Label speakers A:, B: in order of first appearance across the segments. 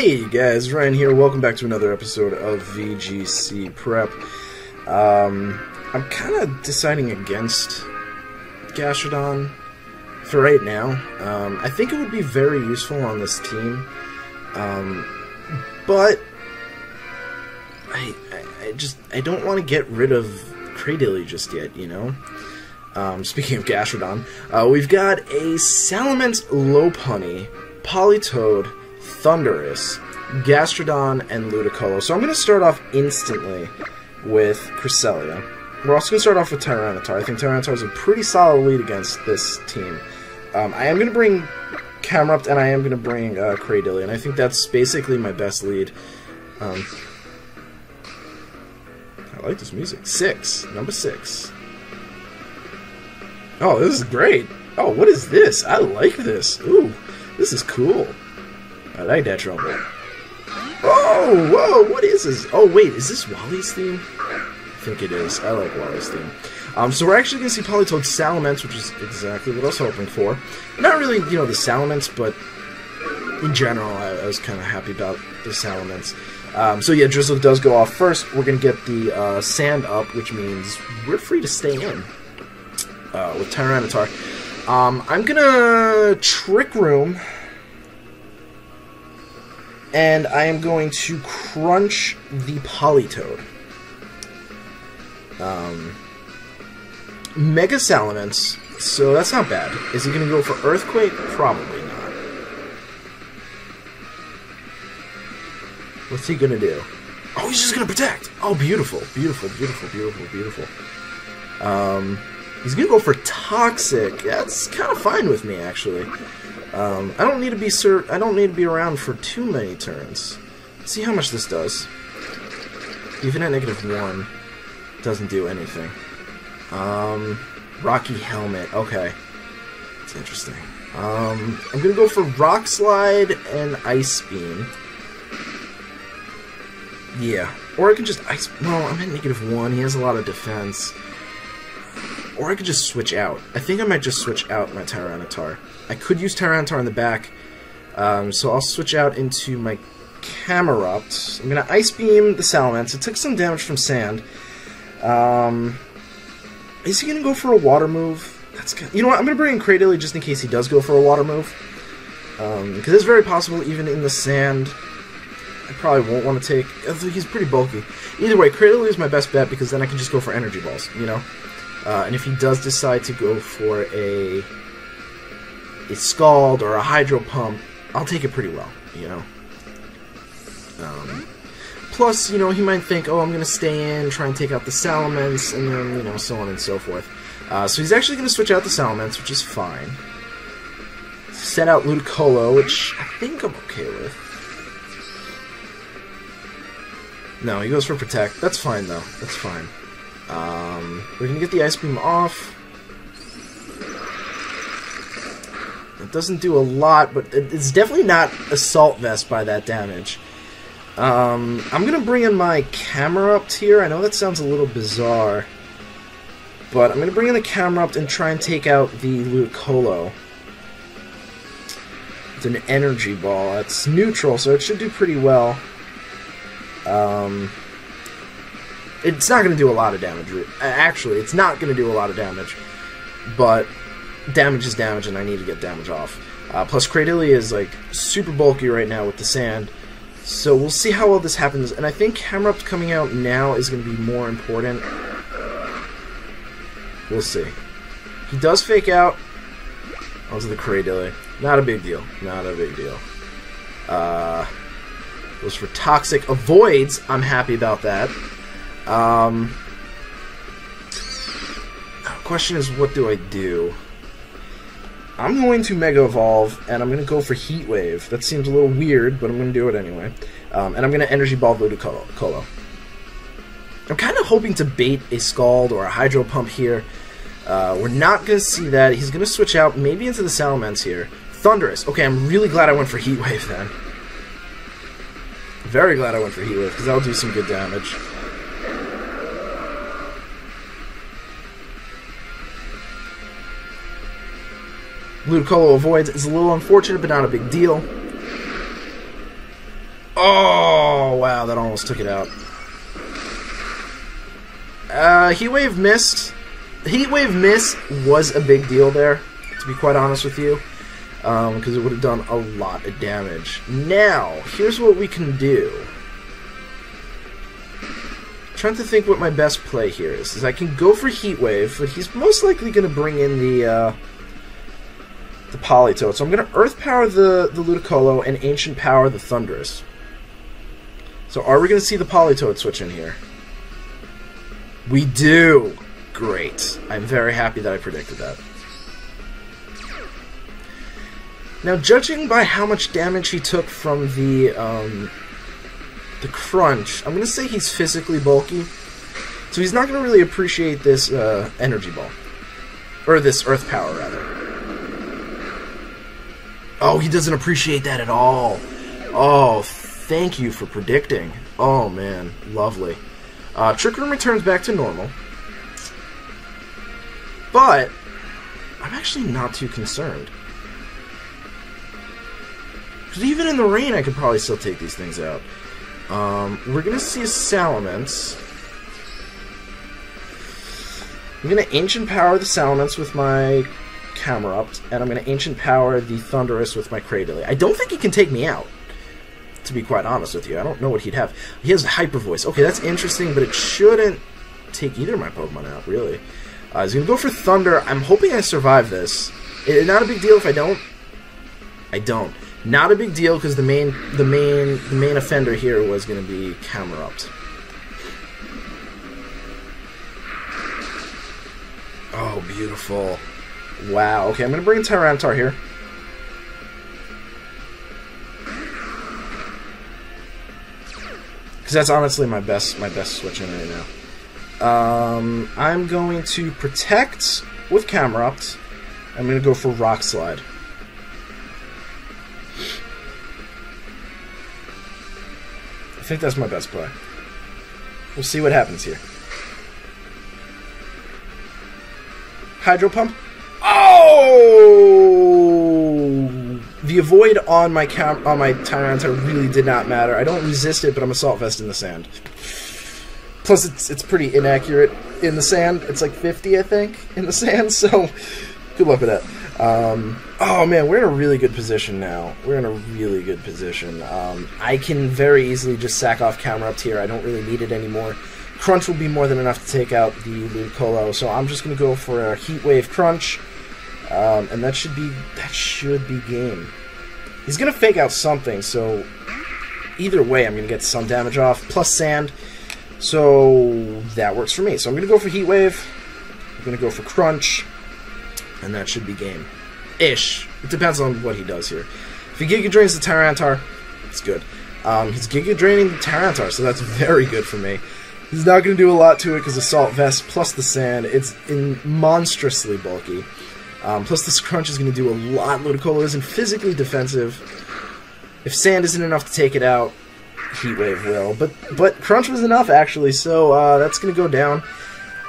A: Hey guys, Ryan here. Welcome back to another episode of VGC Prep. I'm kind of deciding against Gastrodon for right now. I think it would be very useful on this team, but I don't want to get rid of Cradilly just yet, you know? Speaking of Gastrodon, we've got a Salamence Lopunny, Politoed, Thundurus, Gastrodon, and Ludicolo. So I'm going to start off instantly with Cresselia. We're also going to start off with Tyranitar. I think Tyranitar is a pretty solid lead against this team. I am going to bring Camerupt, and I am going to bring Cradilly, and I think that's basically my best lead. I like this music. Number 6. Oh, this is great. Oh, what is this? I like this. Ooh, this is cool. I like that trumpet. Oh, whoa, what is this? Oh, wait, is this Wally's theme? I think it is. I like Wally's theme. So we're actually going to see Politoed Salamence, which is exactly what I was hoping for. Not really, you know, the Salamence, but in general, I was kind of happy about the Salamence. So yeah, Drizzle does go off first. We're going to get the Sand up, which means we're free to stay in with Tyranitar. I'm going to Trick Room, and I am going to Crunch the Politoed. Mega Salamence, so that's not bad. Is he going to go for Earthquake? Probably not. What's he going to do? Oh, he's just going to Protect! Oh, beautiful. Beautiful, beautiful, beautiful, beautiful. He's going to go for Toxic. That's kind of fine with me, actually. I don't need to be around for too many turns. Let's see how much this does. Even at -1, doesn't do anything. Rocky Helmet. Okay, that's interesting. I'm gonna go for Rock Slide and Ice Beam. Yeah, or I could just Ice. Well, I'm at -1. He has a lot of defense. Or I could just switch out. I think I might just switch out my Tyranitar. I could use Tyranitar in the back, so I'll switch out into my Camerupt. I'm going to Ice Beam the Salamence. It took some damage from Sand. Is he going to go for a Water move? That's good. You know what? I'm going to bring in Cradilly just in case he does go for a Water move. Because it's very possible, even in the Sand, I probably won't want to take... He's pretty bulky. Either way, Cradilly is my best bet because then I can just go for Energy Balls, you know? And if he does decide to go for a Scald or a Hydro Pump, I'll take it pretty well, you know. Plus, you know, he might think, oh, I'm going to stay in, try and take out the Salamence, and then, you know, so on and so forth. So he's actually going to switch out the Salamence, which is fine. Set out Ludicolo, which I think I'm okay with. No, he goes for Protect. That's fine, though. That's fine. We're going to get the Ice Beam off. It doesn't do a lot, but it's definitely not Assault Vest by that damage. I'm going to bring in my Camerupt here. I know that sounds a little bizarre, but I'm going to bring in the Camerupt and try and take out the Ludicolo. It's an Energy Ball. It's neutral, so it should do pretty well. It's not going to do a lot of damage. Actually, it's not going to do a lot of damage, but damage is damage, and I need to get damage off. Plus, Cradilly is, like, super bulky right now with the Sand, so we'll see how well this happens, and I think Camerupt coming out now is going to be more important. We'll see. He does fake out onto the Cradilly. Not a big deal. Not a big deal. Goes for Toxic. Avoids. I'm happy about that. Question is, what do I do? I'm going to Mega Evolve, and I'm going to go for Heat Wave. That seems a little weird, but I'm going to do it anyway. And I'm going to Energy Ball Ludicolo. I'm kind of hoping to bait a Scald or a Hydro Pump here. We're not going to see that. He's going to switch out maybe into the Salamence here. Thundurus. Okay, I'm really glad I went for Heat Wave then. Very glad I went for Heat Wave, because that'll do some good damage. Ludicolo avoids. It's a little unfortunate, but not a big deal. Oh, wow, that almost took it out. Heat Wave missed. Heat Wave miss was a big deal there, to be quite honest with you, because it would have done a lot of damage. Now, here's what we can do. I'm trying to think what my best play here is I can go for Heat Wave, but he's most likely going to bring in the Politoed. So I'm going to Earth Power the Ludicolo and Ancient Power the Thundurus. So are we going to see the Politoed switch in here? We do! Great. I'm very happy that I predicted that. Now, judging by how much damage he took from the crunch, I'm going to say he's physically bulky. So he's not going to really appreciate this energy ball. Or this Earth Power, rather. Oh, he doesn't appreciate that at all. Oh, thank you for predicting. Oh, man. Lovely. Trick Room returns back to normal. But I'm actually not too concerned. Because even in the rain, I could probably still take these things out. We're going to see a Salamence. I'm going to Ancient Power the Salamence with my Camerupt, and I'm going to Ancient Power the Thundurus with my Cradily. I don't think he can take me out, to be quite honest with you. I don't know what he'd have. He has Hyper Voice. Okay, that's interesting, but it shouldn't take either of my Pokemon out, really. He's going to go for Thunder. I'm hoping I survive this. Not a big deal if I don't. I don't. Not a big deal because the main offender here was going to be Camerupt. Oh, beautiful. Wow. Okay, I'm going to bring in Tyranitar here. Because that's honestly my best switch in right now. I'm going to Protect with Camerupt. I'm going to go for Rock Slide. I think that's my best play. We'll see what happens here. Hydro Pump. Oh! The Avoid on my Tyranitar really did not matter. I don't resist it, but I'm Assault Vest in the sand. Plus, it's pretty inaccurate in the sand. It's like 50, I think, in the sand, so good luck with that. Oh, man, we're in a really good position now. We're in a really good position. I can very easily just sack off Camerupt here. I don't really need it anymore. Crunch will be more than enough to take out the Ludicolo, so I'm just going to go for a Heat Wave Crunch, and that should be game. He's going to fake out something, so either way I'm going to get some damage off, plus Sand. So that works for me. So I'm going to go for Heat Wave. I'm going to go for Crunch. And that should be game. Ish. It depends on what he does here. If he Giga Drains the Tyranitar, it's good. He's Giga Draining the Tyranitar, so that's very good for me. He's not going to do a lot to it because Assault Vest plus the Sand. It's monstrously bulky. Plus this Crunch is going to do a lot. Ludicolo isn't physically defensive. If Sand isn't enough to take it out, Heat Wave will, but Crunch was enough actually, so that's gonna go down.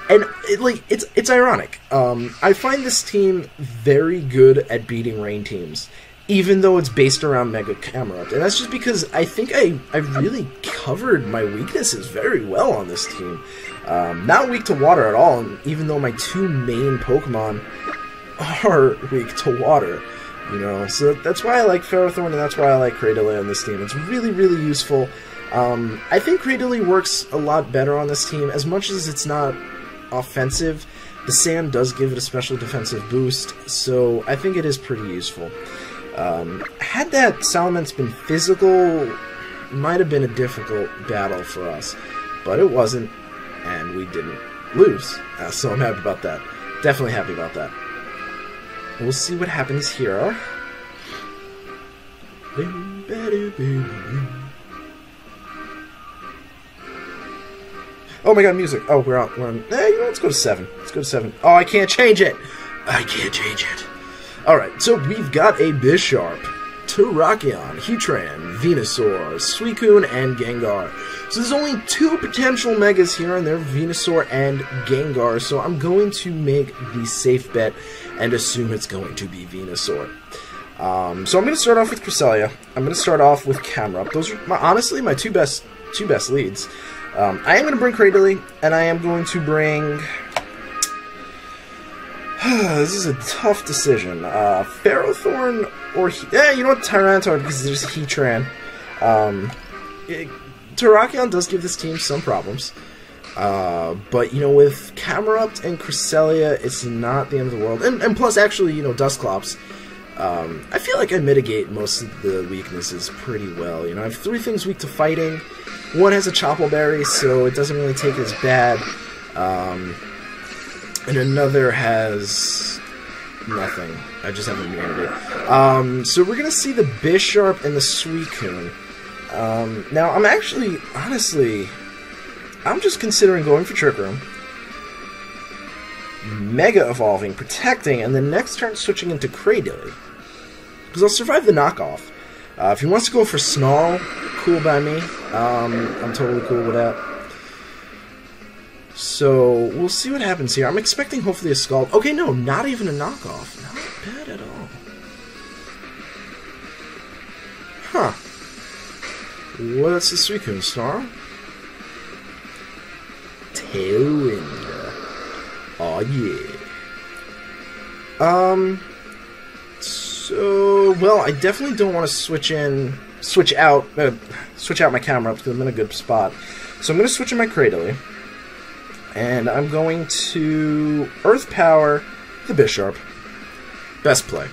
A: And it's ironic. I find this team very good at beating rain teams, even though it's based around Mega Camerupt, and that's just because I think I really covered my weaknesses very well on this team. Not weak to water at all, and even though my two main Pokemon are weak to water. You know, so that's why I like Ferrothorn, and that's why I like Cradily on this team. It's really, really useful. I think Cradily works a lot better on this team. As much as it's not offensive, the Sand does give it a special defensive boost, so I think it is pretty useful. Had that Salamence been physical, it might have been a difficult battle for us, but it wasn't, and we didn't lose. So I'm happy about that. Definitely happy about that. We'll see what happens here. Oh my god, music. Oh, we're on. You know, let's go to 7. Let's go to 7. Oh, I can't change it. I can't change it. Alright, so we've got a Bisharp, Terrakion, Heatran, Venusaur, Suicune, and Gengar. So there's only 2 potential Megas here, and they're Venusaur and Gengar, so I'm going to make the safe bet and assume it's going to be Venusaur. So I'm going to start off with Cresselia. I'm going to start off with Camerupt. Those are, honestly, my two best leads. I am going to bring Cradily, and I am going to bring... this is a tough decision. Ferrothorn or... you know what? Tyranitar, because there's Heatran. Terrakion does give this team some problems. But, you know, with Camerupt and Cresselia, it's not the end of the world. And plus, actually, you know, Dusclops... I feel like I mitigate most of the weaknesses pretty well. You know, I have 3 things weak to fighting. One has a Chople Berry, so it doesn't really take it as bad. And another has nothing. I just have immunity. So we're gonna see the Bisharp and the Suicune. Now, I'm actually, honestly, I'm just considering going for Trick Room, Mega Evolving, Protecting, and then next turn switching into Cradily. Because I'll survive the knockoff. If he wants to go for Snarl, cool by me. I'm totally cool with that. So, we'll see what happens here. I'm expecting hopefully a Scald. Okay, no, not even a knockoff. Not bad at all. Huh. What's the Suicune? Snarl? Tailwind. Oh yeah. So, well, I definitely don't want to switch out my camera because I'm in a good spot. So I'm going to switch in my Cradily, and I'm going to Earth Power the Bisharp. Best play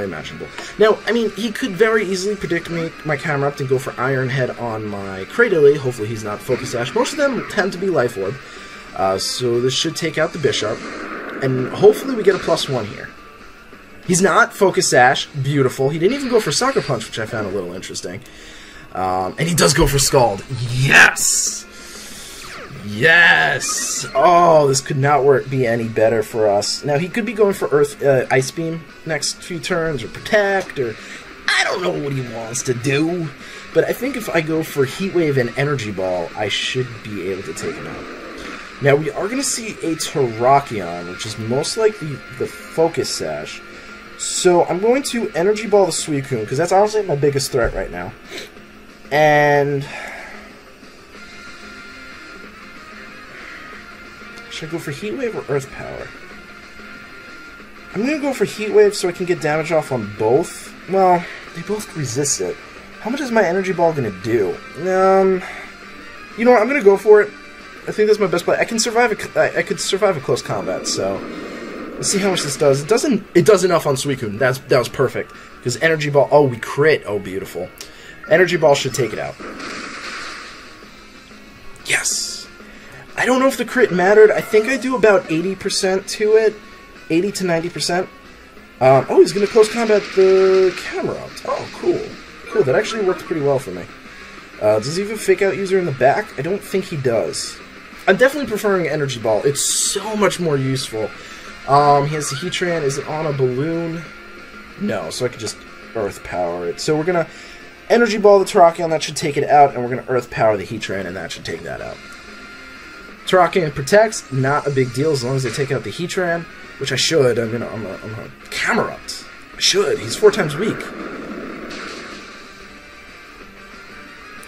A: imaginable. Now, I mean, he could very easily predict my camera up and go for Iron Head on my Cradily. Hopefully he's not Focus Sash. Most of them tend to be Life Orb. So this should take out the Bisharp, and hopefully we get a +1 here. He's not Focus Sash. Beautiful. He didn't even go for Sucker Punch, which I found a little interesting. And he does go for Scald. Yes! Yes! Oh, this could not be any better for us. Now, he could be going for Ice Beam next few turns, or Protect, or... I don't know what he wants to do. But I think if I go for Heat Wave and Energy Ball, I should be able to take him out. Now, we are going to see a Terrakion, which is most likely the Focus Sash. So, I'm going to Energy Ball the Suicune, because that's honestly my biggest threat right now. And... should I go for Heat Wave or Earth Power? I'm going to go for Heat Wave so I can get damage off on both. Well, they both resist it. How much is my Energy Ball going to do? You know what? I'm going to go for it. I think that's my best play. I could survive a close combat, so let's see how much this does. It does enough on Suicune. That was perfect. Because Energy Ball, oh, we crit. Oh, beautiful. Energy Ball should take it out. Yes. I don't know if the crit mattered. I think I do about 80% to it. 80 to 90%. Oh, he's going to close combat the Camerupt. Oh, cool. Cool, that actually worked pretty well for me. Does he have a Fake Out user in the back? I don't think he does. I'm definitely preferring Energy Ball. It's so much more useful. He has the Heatran. Is it on a balloon? No, so I could just Earth Power it. So we're going to Energy Ball the Terrakion. That should take it out. And we're going to Earth Power the Heatran, and that should take that out. Terrakion protects. Not a big deal as long as I take out the Heatran, which I should. I'm a Camerupt. I should. He's 4 times weak.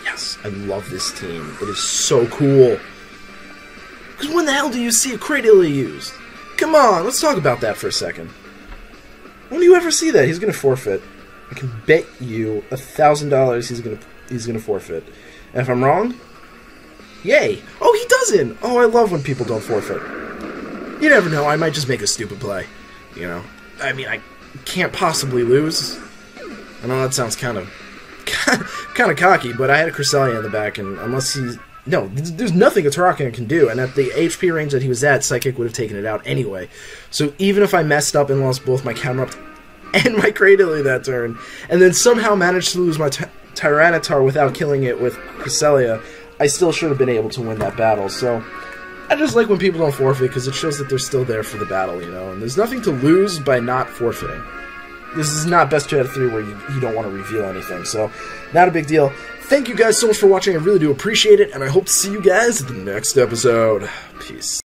A: Yes, I love this team. It is so cool. Because when the hell do you see a Cradily used? Come on, let's talk about that for a second. When do you ever see that? He's going to forfeit. I can bet you $1,000 he's gonna forfeit. And if I'm wrong, yay! Oh, he doesn't! Oh, I love when people don't forfeit. You never know, I might just make a stupid play. You know? I mean, I can't possibly lose. I know that sounds kind of cocky, but I had a Cresselia in the back, and unless he's... No, there's nothing a Terrakion can do, and at the HP range that he was at, Psychic would have taken it out anyway. So even if I messed up and lost both my Camerupt and my Cradily that turn, and then somehow managed to lose my Tyranitar without killing it with Cresselia, I still should have been able to win that battle. So I just like when people don't forfeit, because it shows that they're still there for the battle, you know, and there's nothing to lose by not forfeiting. This is not best 2 out of 3 where you don't want to reveal anything, so not a big deal. Thank you guys so much for watching, I really do appreciate it, and I hope to see you guys at the next episode. Peace.